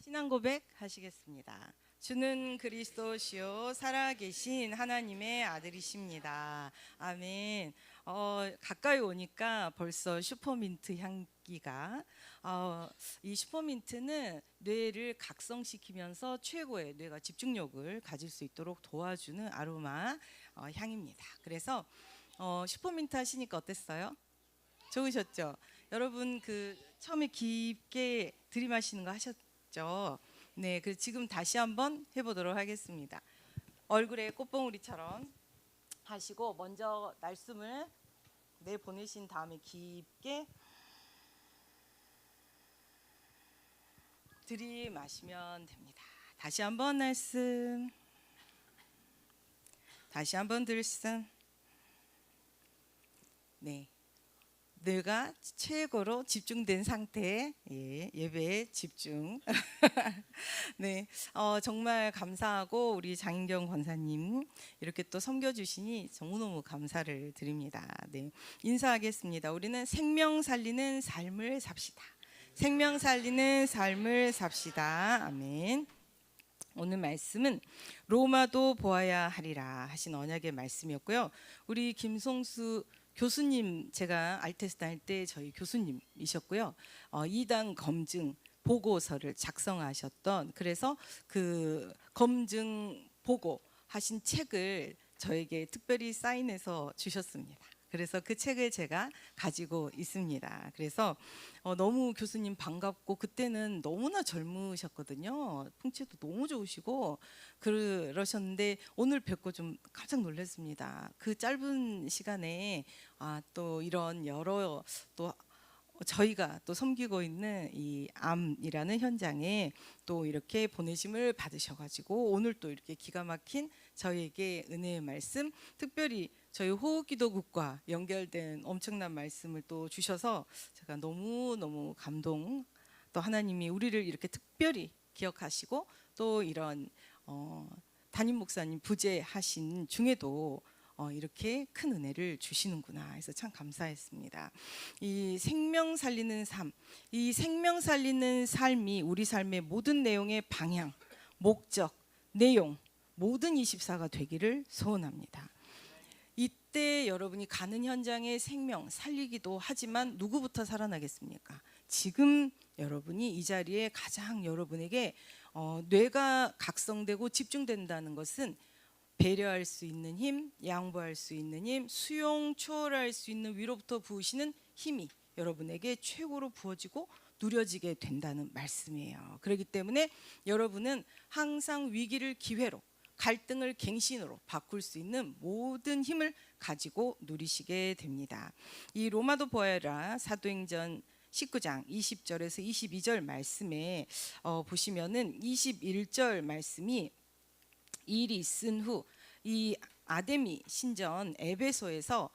신앙 고백 하시겠습니다. 주는 그리스도시요 살아계신 하나님의 아들이십니다. 아멘. 가까이 오니까 벌써 슈퍼민트 향기가 이 슈퍼민트는 뇌를 각성시키면서 최고의 뇌가 집중력을 가질 수 있도록 도와주는 아로마 향입니다. 그래서 슈퍼민트 하시니까 어땠어요? 좋으셨죠? 여러분 처음에 깊게 들이마시는 거 하셨죠? 네, 지금 다시 한번 해보도록 하겠습니다. 얼굴에 꽃봉오리처럼 하시고 먼저 날숨을 내보내신 다음에 깊게 들이마시면 됩니다. 다시 한번 날숨, 다시 한번 들숨. 네. 뇌가 최고로 집중된 상태, 예배에 집중. 네, 정말 감사하고 우리 장인경 권사님 이렇게 또 섬겨주시니 너무너무 감사를 드립니다. 네, 인사하겠습니다. 우리는 생명 살리는 삶을 삽시다. 생명 살리는 삶을 삽시다. 아멘. 오늘 말씀은 로마도 보아야 하리라 하신 언약의 말씀이었고요. 우리 김송수 교수님, 제가 알테스트 할 때 저희 교수님이셨고요. 2단 검증 보고서를 작성하셨던, 그래서 그 검증 보고 하신 책을 저에게 특별히 사인해서 주셨습니다. 그래서 그 책을 제가 가지고 있습니다. 그래서 너무 교수님 반갑고, 그때는 너무나 젊으셨거든요. 풍채도 너무 좋으시고 그러셨는데 오늘 뵙고 좀 깜짝 놀랐습니다. 그 짧은 시간에 또 이런 여러 또 저희가 또 섬기고 있는 이 암이라는 현장에 또 이렇게 보내심을 받으셔가지고 오늘 또 이렇게 기가 막힌 저희에게 은혜의 말씀, 특별히 저희 호흡기도국과 연결된 엄청난 말씀을 또 주셔서 제가 너무너무 감동, 또 하나님이 우리를 이렇게 특별히 기억하시고 또 이런 담임 목사님 부재하신 중에도 이렇게 큰 은혜를 주시는구나 해서 참 감사했습니다. 이 생명 살리는 삶, 이 생명 살리는 삶이 우리 삶의 모든 내용의 방향, 목적, 내용, 모든 24가 되기를 소원합니다. 이때 여러분이 가는 현장의 생명 살리기도 하지만 누구부터 살아나겠습니까? 지금 여러분이 이 자리에 가장 여러분에게 뇌가 각성되고 집중된다는 것은 배려할 수 있는 힘, 양보할 수 있는 힘, 수용, 초월할 수 있는 위로부터 부으시는 힘이 여러분에게 최고로 부어지고 누려지게 된다는 말씀이에요. 그렇기 때문에 여러분은 항상 위기를 기회로, 갈등을 갱신으로 바꿀 수 있는 모든 힘을 가지고 누리시게 됩니다. 이 로마도 보아라 사도행전 19장 20절에서 22절 말씀에 보시면은 21절 말씀이 일이 있은 후 이 아데미 신전 에베소에서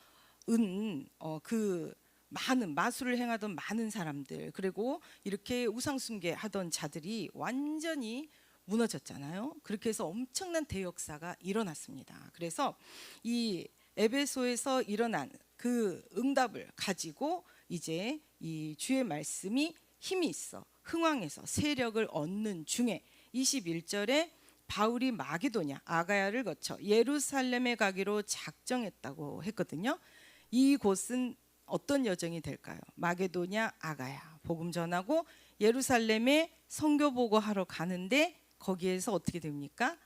그 많은 마술을 행하던 많은 사람들, 그리고 이렇게 우상 숭배하던 자들이 완전히 무너졌잖아요. 그렇게 해서 엄청난 대역사가 일어났습니다. 그래서 이 에베소에서 일어난 그 응답을 가지고 이제 이 주의 말씀이 힘이 있어 흥왕에서 세력을 얻는 중에 21절에 바울이 마게도냐 아가야를 거쳐 예루살렘에 가기로 작정했다고 했거든요. 이곳은 어떤 여정이 될까요? 마게도냐 아가야 복음 전하고 예루살렘에 선교 보고하러 가는데 거기에서 어떻게 됩니까?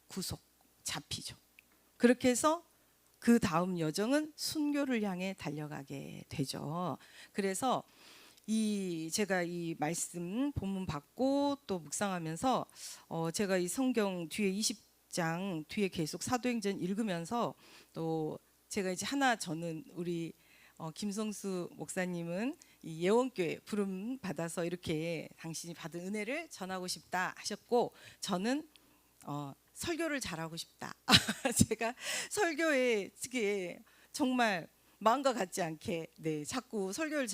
구속 잡히죠. 그렇게 해서 그 다음 여정은 순교를 향해 달려가게 되죠. 그래서 제가 이 말씀 본문 받고 또 묵상하면서 제가 이 성경 뒤에 20장 뒤에 계속 사도행전 읽으면서 또 제가 이제 저는 우리 김성수 목사님은 이 예원교회 부름 받아서 이렇게 당신이 받은 은혜를 전하고 싶다 하셨고, 저는 설교를 잘하고 싶다. 제가 설교에 정말 마음과 같지 않게 자꾸 설교를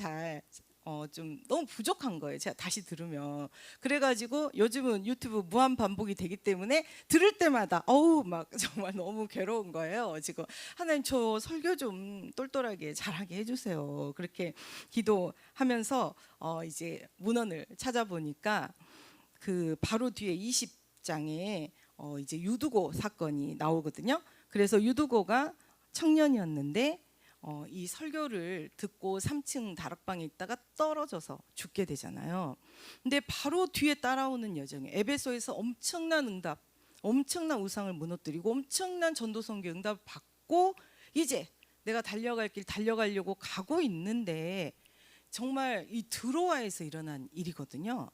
좀 너무 부족한 거예요. 제가 다시 들으면. 그래가지고 요즘은 유튜브 무한 반복이 되기 때문에 들을 때마다 막 정말 너무 괴로운 거예요. 지금 하나님 저 설교 좀 똘똘하게 잘하게 해주세요. 그렇게 기도하면서 이제 문헌을 찾아보니까 그 바로 뒤에 20장에 이제 유두고 사건이 나오거든요. 그래서 유두고가 청년이었는데 이 설교를 듣고 3층 다락방에 있다가 떨어져서 죽게 되잖아요. 근데 바로 뒤에 따라오는 여정에 에베소에서 엄청난 응답, 엄청난 우상을 무너뜨리고 엄청난 전도선교 응답을 받고 이제 내가 달려갈 길 달려가려고 가고 있는데 정말 이 드로아에서 일어난 일이거든요.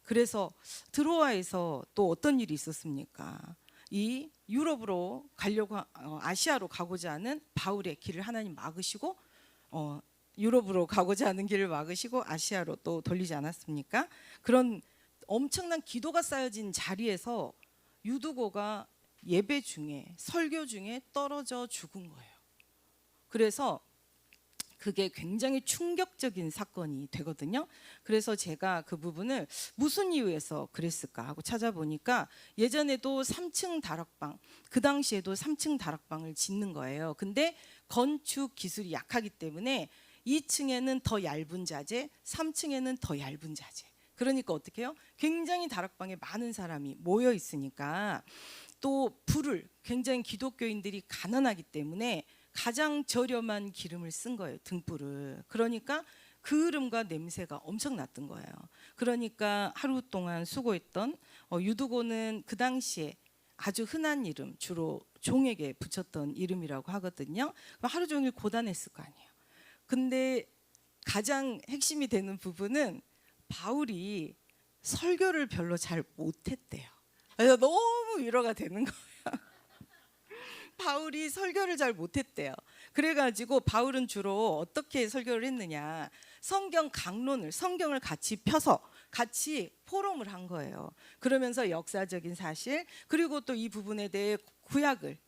그래서 드로아에서 또 어떤 일이 있었습니까? 이 유럽으로 가려고 아시아로 가고자 하는 바울의 길을 하나님 막으시고 유럽으로 가고자 하는 길을 막으시고 아시아로 또 돌리지 않았습니까? 그런 엄청난 기도가 쌓여진 자리에서 유두고가 예배 중에 설교 중에 떨어져 죽은 거예요. 그래서 그게 굉장히 충격적인 사건이 되거든요. 그래서 제가 그 부분을 무슨 이유에서 그랬을까 하고 찾아보니까 예전에도 3층 다락방, 그 당시에도 3층 다락방을 짓는 거예요. 근데 건축 기술이 약하기 때문에 2층에는 더 얇은 자재, 3층에는 더 얇은 자재. 그러니까 어떻게 해요? 굉장히 다락방에 많은 사람이 모여 있으니까 또 불을 굉장히 기독교인들이 가난하기 때문에 가장 저렴한 기름을 쓴 거예요. 등불을. 그러니까 그을음과 냄새가 엄청 났던 거예요. 그러니까 하루 동안 수고했던 유두고는 그 당시에 아주 흔한 이름, 주로 종에게 붙였던 이름이라고 하거든요. 하루 종일 고단했을 거 아니에요. 근데 가장 핵심이 되는 부분은 바울이 설교를 별로 잘 못했대요. 그래서 너무 위로가 되는 거예요. 바울이 설교를 잘 못했대요. 그래가지고 바울은 주로 어떻게 설교를 했느냐, 성경 강론을, 성경을 같이 펴서 같이 포럼을 한 거예요. 그러면서 역사적인 사실, 그리고 또 이 부분에 대해 구약을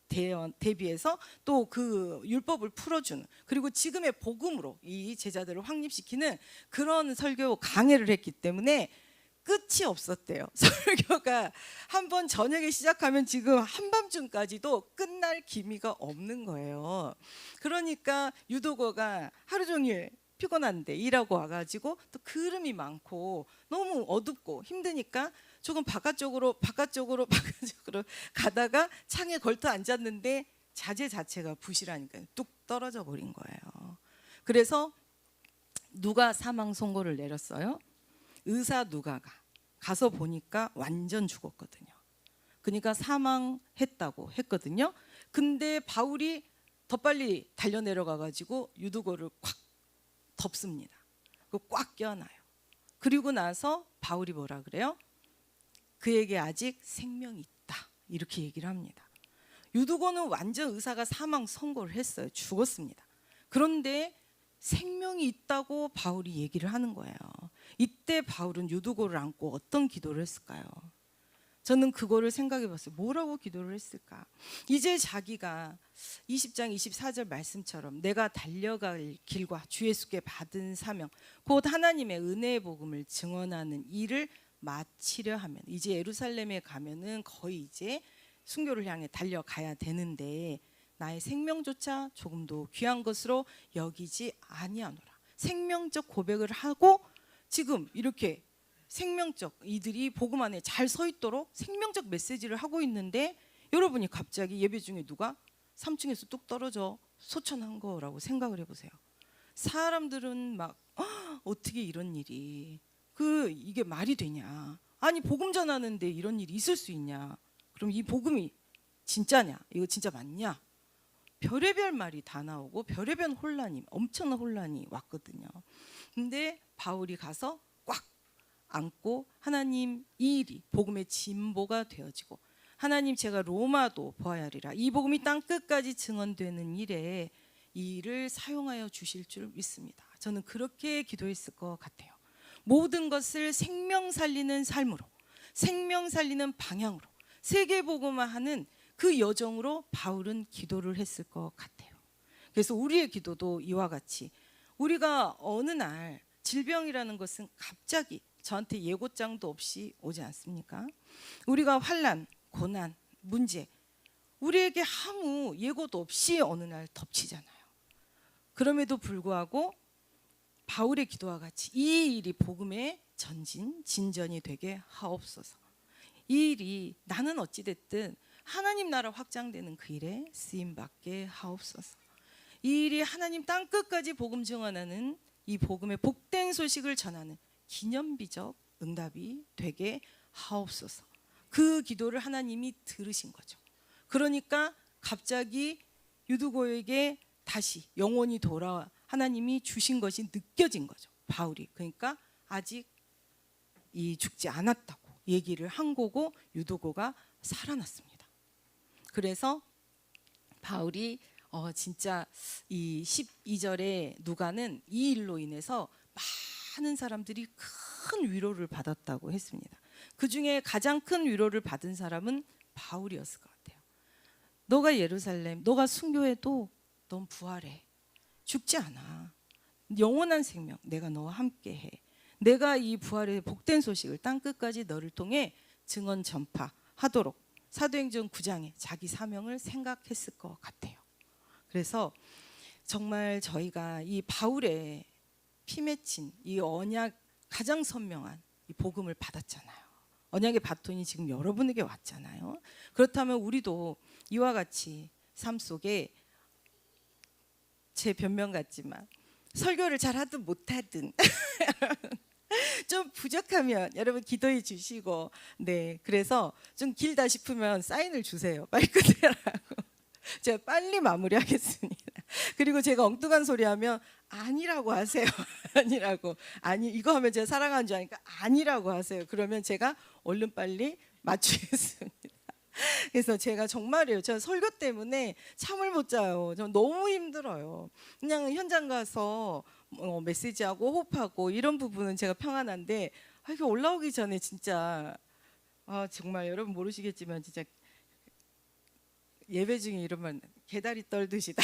대비해서 또 그 율법을 풀어주는, 그리고 지금의 복음으로 이 제자들을 확립시키는 그런 설교 강해를 했기 때문에 끝이 없었대요. 설교가 한번 저녁에 시작하면 지금 한밤중까지도 끝날 기미가 없는 거예요. 그러니까 유도거가 하루 종일 피곤한데 일하고 와가지고 또 그름이 많고 너무 어둡고 힘드니까 조금 바깥쪽으로 가다가 창에 걸터 앉았는데 자재 자체가 부실하니까 뚝 떨어져 버린 거예요. 그래서 누가 사망 선고를 내렸어요? 의사 누가가 가서 보니까 완전 죽었거든요. 그러니까 사망했다고 했거든요. 근데 바울이 더 빨리 달려내려가 가지고 유두고를 꽉 덮습니다. 꽉 껴안아요. 그리고 나서 바울이 뭐라 그래요? 그에게 아직 생명이 있다. 이렇게 얘기를 합니다. 유두고는 완전 의사가 사망 선고를 했어요. 죽었습니다. 그런데 생명이 있다고 바울이 얘기를 하는 거예요. 이때 바울은 유두고를 안고 어떤 기도를 했을까요? 저는 그거를 생각해 봤어요. 뭐라고 기도를 했을까? 이제 자기가 20장 24절 말씀처럼 내가 달려갈 길과 주 예수께 받은 사명, 곧 하나님의 은혜의 복음을 증언하는 일을 마치려 하면, 이제 예루살렘에 가면은 거의 이제 순교를 향해 달려가야 되는데 나의 생명조차 조금도 귀한 것으로 여기지 아니하노라. 생명적 고백을 하고 지금 이렇게 생명적, 이들이 복음 안에 잘 서 있도록 생명적 메시지를 하고 있는데 여러분이 갑자기 예배 중에 누가 3층에서 뚝 떨어져 소천한 거라고 생각을 해보세요. 사람들은 막 어떻게 이런 일이, 이게 말이 되냐, 아니 복음 전하는데 이런 일이 있을 수 있냐, 그럼 이 복음이 진짜냐, 이거 진짜 맞냐, 별의별 말이 다 나오고 별의별 혼란이, 엄청난 혼란이 왔거든요. 근데 바울이 가서 꽉 안고 하나님, 이 일이 복음의 진보가 되어지고 하나님, 제가 로마도 보아야 하리라, 이 복음이 땅 끝까지 증언되는 일에 이 일을 사용하여 주실 줄 믿습니다. 저는 그렇게 기도했을 것 같아요. 모든 것을 생명 살리는 삶으로, 생명 살리는 방향으로 세계복음화하는 그 여정으로 바울은 기도를 했을 것 같아요. 그래서 우리의 기도도 이와 같이, 우리가 어느 날 질병이라는 것은 갑자기 저한테 예고장도 없이 오지 않습니까? 우리가 환난, 고난, 문제, 우리에게 아무 예고도 없이 어느 날 덮치잖아요. 그럼에도 불구하고 바울의 기도와 같이 이 일이 복음의 전진 진전이 되게 하옵소서. 이 일이 나는 어찌됐든 하나님 나라 확장되는 그 일에 쓰임받게 하옵소서. 이 일이 하나님 땅끝까지 복음 증언하는 이 복음의 복된 소식을 전하는 기념비적 응답이 되게 하옵소서. 그 기도를 하나님이 들으신 거죠. 그러니까 갑자기 유두고에게 다시 영혼이 돌아와 하나님이 주신 것이 느껴진 거죠. 바울이. 그러니까 아직 이 죽지 않았다고 얘기를 한 거고 유두고가 살아났습니다. 그래서 바울이 진짜 이 12절에 누가는 이 일로 인해서 많은 사람들이 큰 위로를 받았다고 했습니다. 그 중에 가장 큰 위로를 받은 사람은 바울이었을 것 같아요. 너가 예루살렘, 너가 순교해도 넌 부활해. 죽지 않아. 영원한 생명, 내가 너와 함께해. 내가 이 부활의 복된 소식을 땅끝까지 너를 통해 증언 전파하도록 사도행전 9장에 자기 사명을 생각했을 것 같아요. 그래서 정말 저희가 이 바울의 피 맺힌 이 언약 가장 선명한 이 복음을 받았잖아요. 언약의 바톤이 지금 여러분에게 왔잖아요. 그렇다면 우리도 이와 같이 삶 속에 제 변명 같지만 설교를 잘하든 못하든 좀 부족하면 여러분 기도해 주시고, 네, 그래서 좀 길다 싶으면 사인을 주세요. 빨리 끝내라고. 제가 빨리 마무리하겠습니다. 그리고 제가 엉뚱한 소리 하면 아니라고 하세요. 아니라고. 아니, 이거 하면 제가 사랑하는 줄 아니까 아니라고 하세요. 그러면 제가 얼른 빨리 맞추겠습니다. 그래서 제가 정말이에요. 제가 설교 때문에 잠을 못 자요. 전 너무 힘들어요. 그냥 현장 가서 메시지하고 호흡하고 이런 부분은 제가 평안한데 이게 올라오기 전에 진짜 정말 여러분 모르시겠지만 진짜 예배 중에 이러면 개다리 떨듯이 다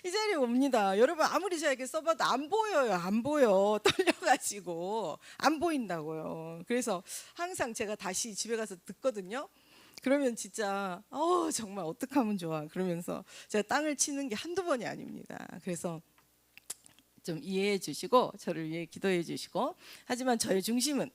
이 자리에 옵니다. 여러분 아무리 제가 이렇게 써봐도 안 보여요. 안 보여. 떨려가지고 안 보인다고요. 그래서 항상 제가 다시 집에 가서 듣거든요. 그러면 진짜 정말 어떡하면 좋아. 그러면서 제가 땅을 치는 게 한두 번이 아닙니다. 그래서 좀 이해해 주시고 저를 위해 기도해 주시고, 하지만 저의 중심은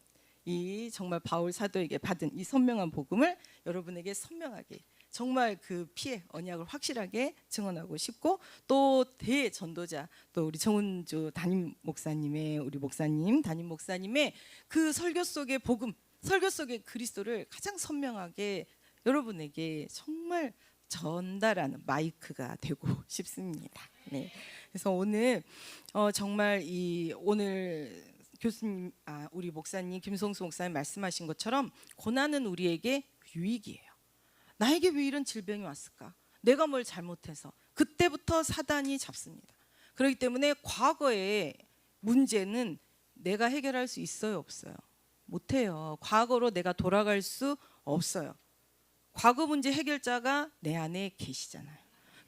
이 정말 바울 사도에게 받은 이 선명한 복음을 여러분에게 선명하게 정말 그 피의 언약을 확실하게 증언하고 싶고, 또 대전도자 또 우리 정은주 담임 목사님의 우리 목사님 담임 목사님의 그 설교 속의 복음, 설교 속의 그리스도를 가장 선명하게 여러분에게 정말 전달하는 마이크가 되고 싶습니다. 네. 그래서 오늘 정말 오늘 교수님 우리 목사님 김성수 목사님 말씀하신 것처럼 고난은 우리에게 유익이에요. 나에게 왜 이런 질병이 왔을까? 내가 뭘 잘못해서. 그때부터 사단이 잡습니다. 그렇기 때문에 과거의 문제는 내가 해결할 수 있어요, 없어요? 못해요. 과거로 내가 돌아갈 수 없어요. 과거 문제 해결자가 내 안에 계시잖아요.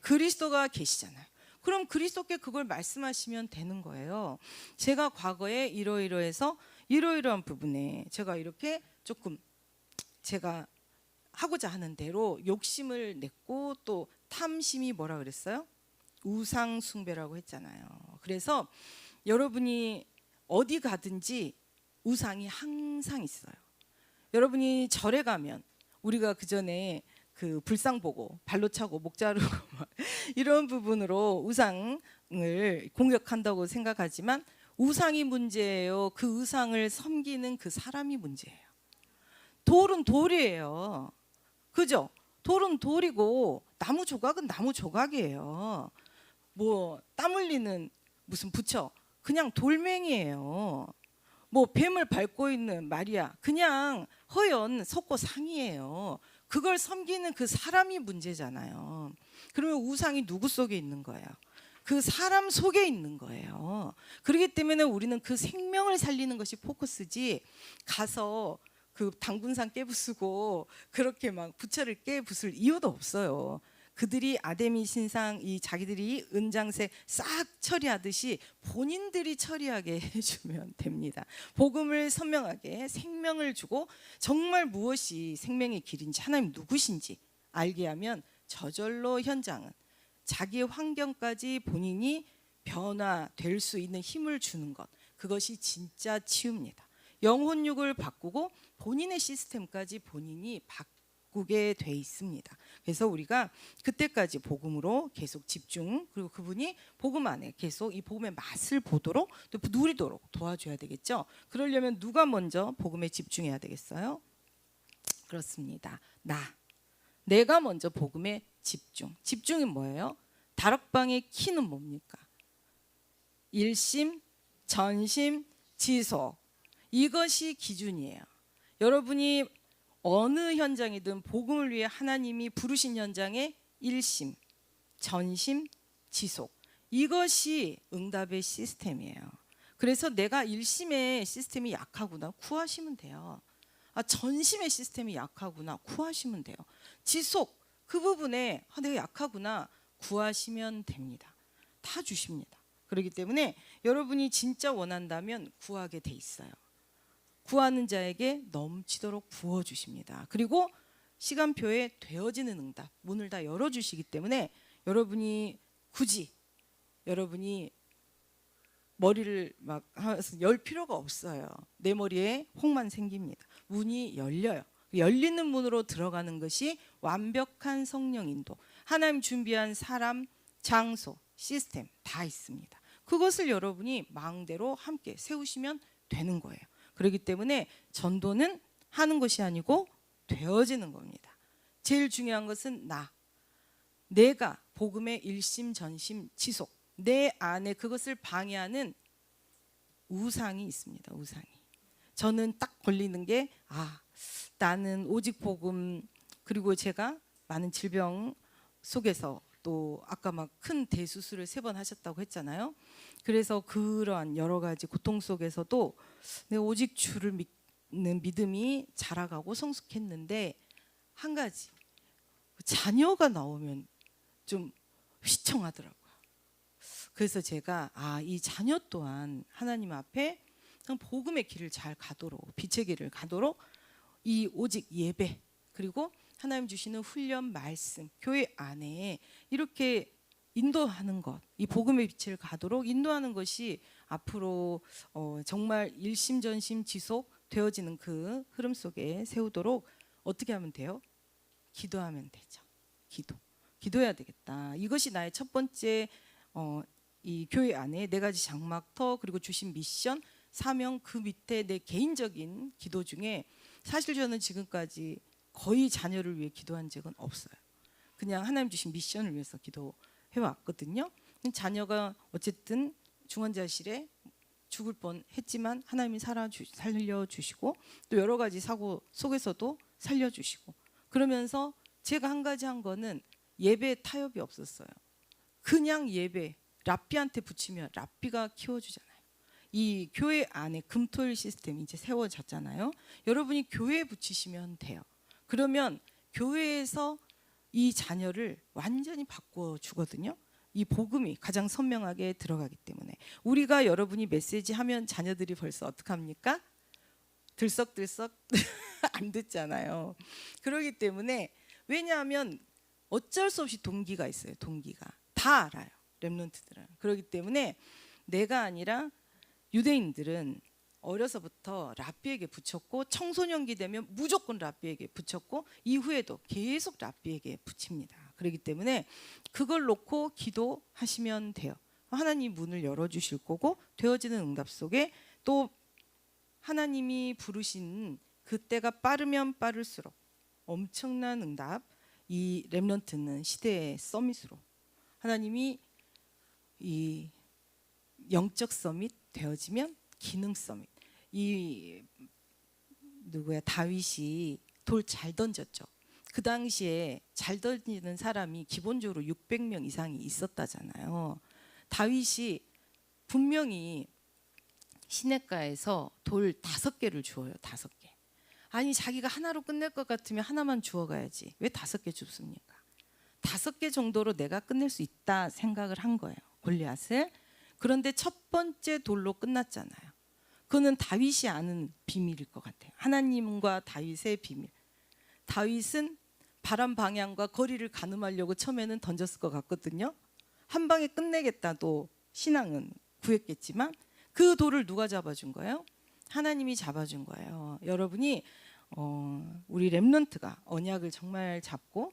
그리스도가 계시잖아요. 그럼 그리스도께 그걸 말씀하시면 되는 거예요. 제가 과거에 이러이러해서 이러이러한 부분에 제가 이렇게 조금 제가 하고자 하는 대로 욕심을 냈고, 또 탐심이 뭐라 그랬어요? 우상 숭배라고 했잖아요. 그래서 여러분이 어디 가든지 우상이 항상 있어요. 여러분이 절에 가면 우리가 그 전에 그 불상 보고 발로 차고 목 자르고 이런 부분으로 우상을 공격한다고 생각하지만 우상이 문제예요. 그 우상을 섬기는 그 사람이 문제예요. 돌은 돌이에요. 그죠? 돌은 돌이고 나무 조각은 나무 조각이에요. 뭐 땀 흘리는 무슨 부처 그냥 돌멩이에요. 뭐 뱀을 밟고 있는 마리아 그냥 허연 석고상이에요. 그걸 섬기는 그 사람이 문제잖아요. 그러면 우상이 누구 속에 있는 거예요? 그 사람 속에 있는 거예요. 그렇기 때문에 우리는 그 생명을 살리는 것이 포커스지, 가서 그 당군상 깨부수고 그렇게 막 부처를 깨부술 이유도 없어요. 그들이 아데미 신상 이 자기들이 은장색 싹 처리하듯이 본인들이 처리하게 해주면 됩니다. 복음을 선명하게 생명을 주고 정말 무엇이 생명의 길인지 하나님 누구신지 알게 하면 저절로 현장은 자기의 환경까지 본인이 변화될 수 있는 힘을 주는 것, 그것이 진짜 치유입니다. 영혼육을 바꾸고 본인의 시스템까지 본인이 바꾸게 돼 있습니다. 그래서 우리가 그때까지 복음으로 계속 집중, 그리고 그분이 복음 안에 계속 이 복음의 맛을 보도록 또 누리도록 도와줘야 되겠죠. 그러려면 누가 먼저 복음에 집중해야 되겠어요? 그렇습니다. 내가 먼저 복음에 집중. 집중이 뭐예요? 다락방의 키는 뭡니까? 일심, 전심, 지속. 이것이 기준이에요. 여러분이 어느 현장이든 복음을 위해 하나님이 부르신 현장에 일심, 전심, 지속. 이것이 응답의 시스템이에요. 그래서 내가 일심의 시스템이 약하구나 구하시면 돼요. 전심의 시스템이 약하구나 구하시면 돼요. 지속 그 부분에 내가 약하구나 구하시면 됩니다. 다 주십니다. 그렇기 때문에 여러분이 진짜 원한다면 구하게 돼 있어요. 구하는 자에게 넘치도록 부어주십니다. 그리고 시간표에 되어지는 응답 문을 다 열어주시기 때문에 여러분이 굳이 여러분이 머리를 막 열 필요가 없어요. 내 머리에 혹만 생깁니다. 문이 열려요. 열리는 문으로 들어가는 것이 완벽한 성령 인도. 하나님 준비한 사람, 장소, 시스템 다 있습니다. 그것을 여러분이 마음대로 함께 세우시면 되는 거예요. 그렇기 때문에 전도는 하는 것이 아니고 되어지는 겁니다. 제일 중요한 것은 내가 복음의 일심 전심 지속 내 안에 그것을 방해하는 우상이 있습니다. 우상이. 저는 딱 걸리는 게 나는 오직 복음 그리고 제가 많은 질병 속에서 또 아까 막 큰 대수술을 3번 하셨다고 했잖아요. 그래서 그러한 여러 가지 고통 속에서도 내가 오직 주를 믿는 믿음이 자라가고 성숙했는데 한 가지 자녀가 나오면 좀 휘청하더라고요. 그래서 제가 이 자녀 또한 하나님 앞에 복음의 길을 잘 가도록 빛의 길을 가도록 이 오직 예배 그리고 하나님 주시는 훈련 말씀 교회 안에 이렇게 인도하는 것 이 복음의 빛을 가도록 인도하는 것이 앞으로 정말 일심전심 지속 되어지는 그 흐름 속에 세우도록 어떻게 하면 돼요? 기도하면 되죠. 기도해야 되겠다. 이것이 나의 첫 번째 이 교회 안에 4가지 장막터 그리고 주신 미션 사명 그 밑에 내 개인적인 기도 중에 사실 저는 지금까지 거의 자녀를 위해 기도한 적은 없어요. 그냥 하나님 주신 미션을 위해서 기도해왔거든요. 자녀가 어쨌든 중환자실에 죽을 뻔했지만 하나님이 살려주시고 또 여러 가지 사고 속에서도 살려주시고 그러면서 제가 한 가지 한 거는 예배 타협이 없었어요. 그냥 예배 랍비한테 붙이면 랍비가 키워주잖아요. 이 교회 안에 금토일 시스템이 이제 세워졌잖아요. 여러분이 교회에 붙이시면 돼요. 그러면 교회에서 이 자녀를 완전히 바꿔 주거든요. 이 복음이 가장 선명하게 들어가기 때문에 우리가 여러분이 메시지 하면 자녀들이 벌써 어떡합니까? 들썩들썩 안 듣잖아요. 그렇기 때문에 왜냐하면 어쩔 수 없이 동기가 있어요. 동기가 다 알아요. 렘넌트들은. 그렇기 때문에 내가 아니라 유대인들은 어려서부터 랍비에게 붙였고 청소년기 되면 무조건 랍비에게 붙였고 이후에도 계속 랍비에게 붙입니다. 그렇기 때문에 그걸 놓고 기도하시면 돼요. 하나님 문을 열어주실 거고 되어지는 응답 속에 또 하나님이 부르신 그때가 빠르면 빠를수록 엄청난 응답 이 렘넌트는 시대의 서밋으로 하나님이 이 영적 서밋 되어지면 기능 서밋 이 다윗이 돌 잘 던졌죠. 그 당시에 잘 던지는 사람이 기본적으로 600명 이상이 있었다잖아요. 다윗이 분명히 시냇가에서 돌 5개를 주어요. 5개. 아니 자기가 하나로 끝낼 것 같으면 하나만 주워가야지. 왜 5개 줍습니까? 5개 정도로 내가 끝낼 수 있다 생각을 한 거예요. 골리앗을. 그런데 첫 번째 돌로 끝났잖아요. 그거는 다윗이 아는 비밀일 것 같아요. 하나님과 다윗의 비밀. 다윗은 바람 방향과 거리를 가늠하려고 처음에는 던졌을 것 같거든요. 한 방에 끝내겠다도 신앙은 구했겠지만 그 돌을 누가 잡아준 거예요? 하나님이 잡아준 거예요. 여러분이 우리 렘넌트가 언약을 정말 잡고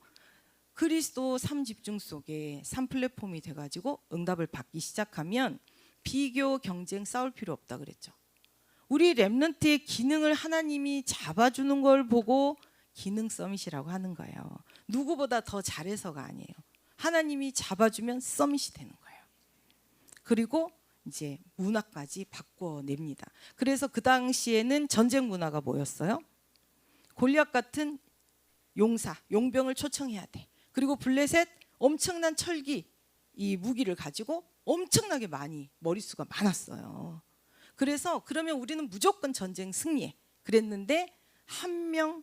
그리스도 삶 집중 속에 삶 플랫폼이 돼가지고 응답을 받기 시작하면 비교, 경쟁, 싸울 필요 없다 그랬죠. 우리 렘넌트의 기능을 하나님이 잡아주는 걸 보고 기능 서밋이라고 하는 거예요. 누구보다 더 잘해서가 아니에요. 하나님이 잡아주면 서밋이 되는 거예요. 그리고 이제 문화까지 바꿔냅니다. 그래서 그 당시에는 전쟁 문화가 뭐였어요? 골리앗 같은 용사, 용병을 초청해야 돼. 그리고 블레셋 엄청난 철기, 이 무기를 가지고 엄청나게 많이 머릿수가 많았어요. 그래서 그러면 우리는 무조건 전쟁 승리해. 그랬는데 한 명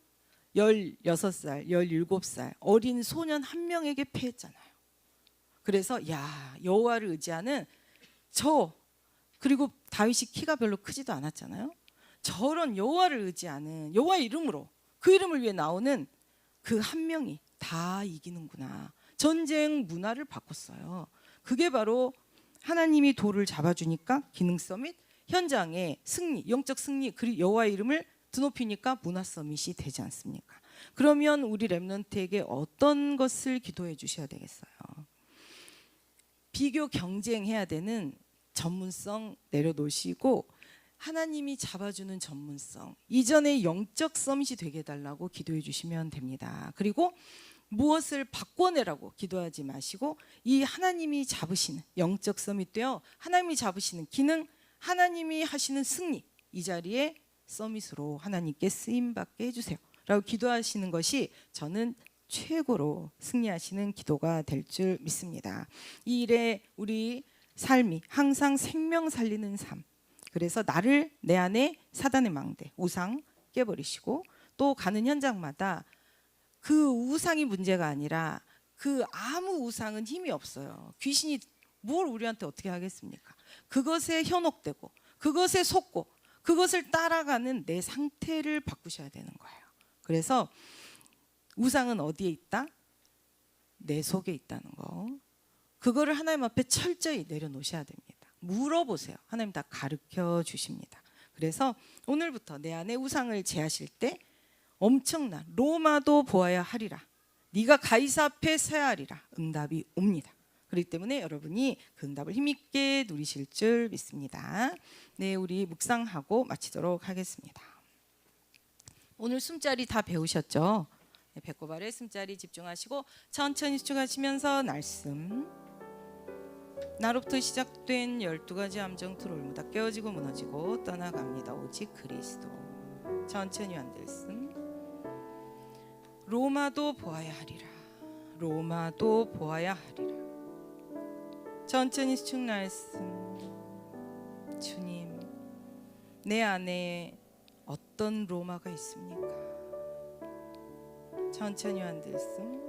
16살, 17살 어린 소년 한 명에게 패했잖아요. 그래서 야, 여호와를 의지하는 그리고 다윗이 키가 별로 크지도 않았잖아요. 저런 여호와를 의지하는 여호와의 이름으로 그 이름을 위해 나오는 그 한 명이 다 이기는구나. 전쟁 문화를 바꿨어요. 그게 바로 하나님이 돌을 잡아주니까 기능 서밋, 현장의 승리, 영적 승리, 그리고 여호와의 이름을 드높이니까 문화 서밋이 되지 않습니까? 그러면 우리 렘넌트에게 어떤 것을 기도해 주셔야 되겠어요? 비교 경쟁해야 되는 전문성 내려놓으시고 하나님이 잡아주는 전문성, 이전의 영적 서밋이 되게 해달라고 기도해 주시면 됩니다. 그리고 무엇을 바꿔내라고 기도하지 마시고 이 하나님이 잡으시는 영적 서밋 되어 하나님이 잡으시는 기능, 하나님이 하시는 승리, 이 자리에 서밋으로 하나님께 쓰임받게 해주세요 라고 기도하시는 것이 저는 최고로 승리하시는 기도가 될 줄 믿습니다. 이 일에 우리 삶이 항상 생명 살리는 삶, 그래서 나를 내 안에 사단의 망대, 우상 깨버리시고 또 가는 현장마다 그 우상이 문제가 아니라 그 아무 우상은 힘이 없어요. 귀신이 뭘 우리한테 어떻게 하겠습니까? 그것에 현혹되고 그것에 속고 그것을 따라가는 내 상태를 바꾸셔야 되는 거예요. 그래서 우상은 어디에 있다? 내 속에 있다는 거. 그거를 하나님 앞에 철저히 내려놓으셔야 됩니다. 물어보세요. 하나님 다 가르쳐 주십니다. 그래서 오늘부터 내 안에 우상을 제하실 때 엄청난 로마도 보아야 하리라. 네가 가이사 앞에 서야 하리라. 응답이 옵니다. 그렇기 때문에 여러분이 그 응답을 힘있게 누리실 줄 믿습니다. 네, 우리 묵상하고 마치도록 하겠습니다. 오늘 숨자리 다 배우셨죠? 네, 배꼽아래 숨자리 집중하시고 천천히 집중하시면서 날숨. 나로부터 시작된 12가지 함정 트롤무다 깨어지고 무너지고 떠나갑니다. 오직 그리스도. 천천히 한들숨. 로마도 보아야 하리라. 로마도 보아야 하리라. 천천히 수축 날숨. 주님, 내 안에 어떤 로마가 있습니까? 천천히 한들숨.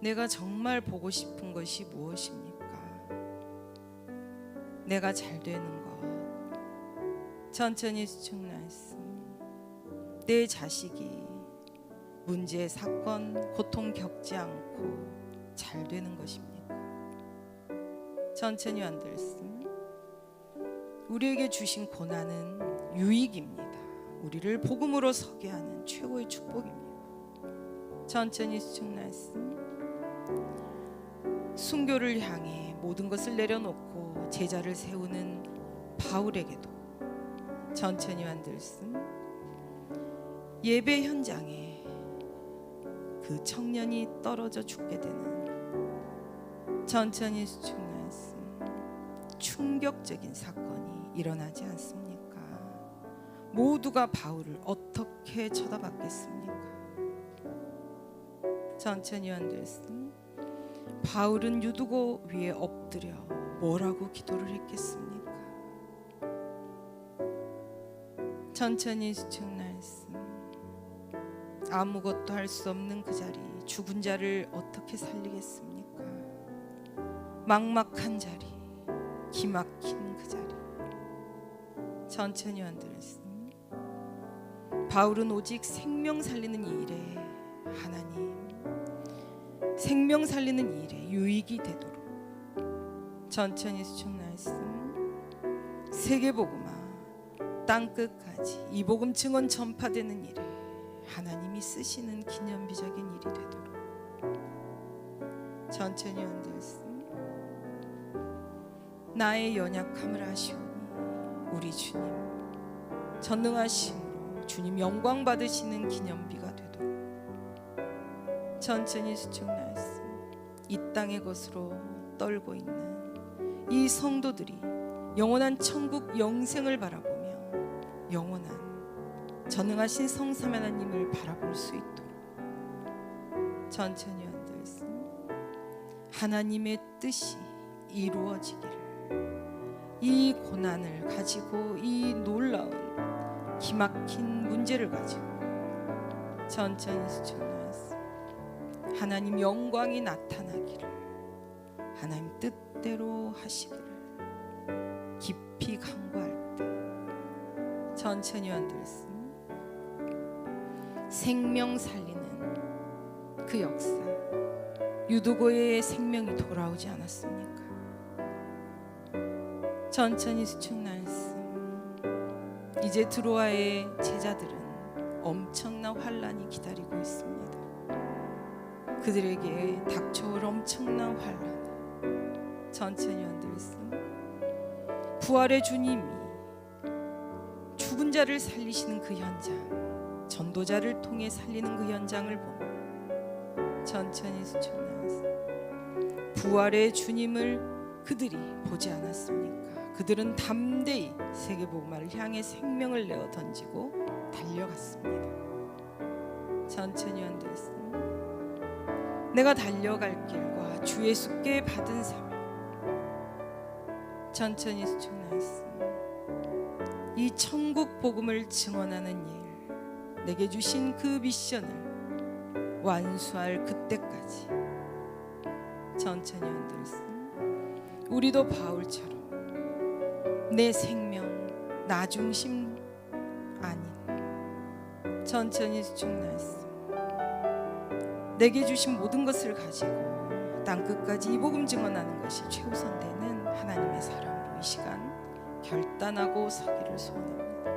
내가 정말 보고 싶은 것이 무엇입니까? 내가 잘 되는 것. 천천히 수축 날숨. 내 자식이 문제, 사건, 고통 겪지 않고 잘 되는 것입니까? 천천히 한들숨. 우리에게 주신 고난은 유익입니다. 우리를 복음으로 서게 하는 최고의 축복입니다. 천천히 수축 날숨. 순교를 향해 모든 것을 내려놓고 제자를 세우는 바울에게도 천천히 한들숨. 예배 현장에 그 청년이 떨어져 죽게 되는 천천히 수축 날숨. 충격적인 사건이 일어나지 않습니까? 모두가 바울을 어떻게 쳐다봤겠습니까? 천천히 한들숨. 바울은 유두고 위에 엎드려 뭐라고 기도를 했겠습니까? 천천히 수축 날숨. 아무것도 할 수 없는 그 자리, 죽은 자를 어떻게 살리겠습니까? 막막한 자리, 기막힌 그 자리. 천천히 한들숨. 바울은 오직 생명 살리는 이 일에 하나님, 생명 살리는 일에 유익이 되도록 천천히 수축 날숨. 세계복음화 땅 끝까지 이 복음 증언 전파되는 일에 하나님이 쓰시는 기념비적인 일이 되도록 천천히 흔들씀. 나의 연약함을 아시오니 우리 주님 전능하심으로 주님 영광 받으시는 기념비가 되도록 천천히 수축나였음. 이 땅의 것으로 떨고 있는 이 성도들이 영원한 천국 영생을 바라보며 영원한 전능하신 성삼 하나님을 바라볼 수 있도록 천천히 앉아있음. 하나님의 뜻이 이루어지기를, 이 고난을 가지고 이 놀라운 기막힌 문제를 가지고 천천히 수축나였음. 하나님 영광이 나타나기를, 하나님 뜻대로 하시기를 깊이 간구할 때 천천히 앉아있음. 생명 살리는 그 역사, 유두고의 생명이 돌아오지 않았습니까? 천천히 수축나였음. 이제 드로아의 제자들은 엄청난 환란이 기다리고 있습니다. 그들에게 닥쳐올 엄청난 환란 천천히 앉아있음. 부활의 주님이 죽은 자를 살리시는 그 현장, 전도자를 통해 살리는 그 현장을 보며 천천히 수축나였습니다. 부활의 주님을 그들이 보지 않았습니까? 그들은 담대히 세계복음화를 향해 생명을 내어 던지고 달려갔습니다. 천천히 앉아있습니다. 내가 달려갈 길과 주 예수께 받은 사명 천천히 수축나였습니다. 이 천국 복음을 증언하는 일, 내게 주신 그 미션을 완수할 그때까지 천천히 앉아있습니다. 우리도 바울처럼 내 생명 나 중심 아닌 천천히 수축나였습니다. 내게 주신 모든 것을 가지고 땅 끝까지 이 복음 증언하는 것이 최우선되는 하나님의 사람으로 이 시간 결단하고 서기를 소원합니다.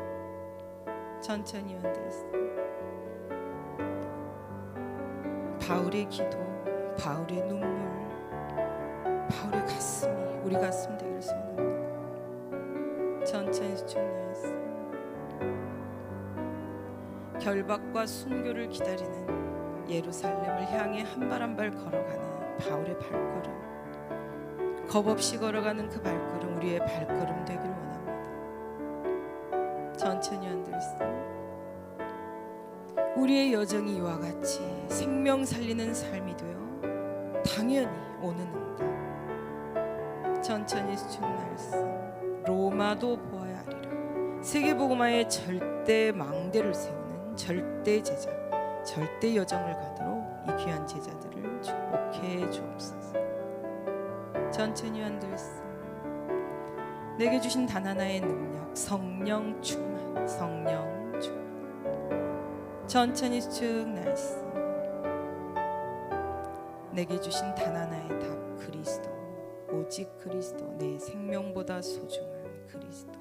천천히 앉아있습니다. 바울의 기도, 바울의 눈물, 바울의 가슴이 우리 가슴 되기를 소원합니다. 천천히 수축나였습니다. 결박과 순교를 기다리는 예루살렘을 향해 한 발 한 발 걸어가는 바울의 발걸음, 겁없이 걸어가는 그 발걸음 우리의 발걸음 되기를 원합니다. 천천히 앉아있습니다. 우리의 여정이 이와 같이 생명 살리는 삶이 되어 당연히 오는 응답 천천히 수축나였음. 로마도 보아야 하리라. 세계복음화의 절대 망대를 세우는 절대 제자, 절대 여정을 가도록 이 귀한 제자들을 축복해 주옵소서. 천천히 앉아있음. 내게 주신 단 하나의 능력, 성령 충만, 성령 충만. 천천히 수축나였음. 내게 주신 단 하나의 답, 그리스도, 오직 그리스도, 내 생명보다 소중한 그리스도.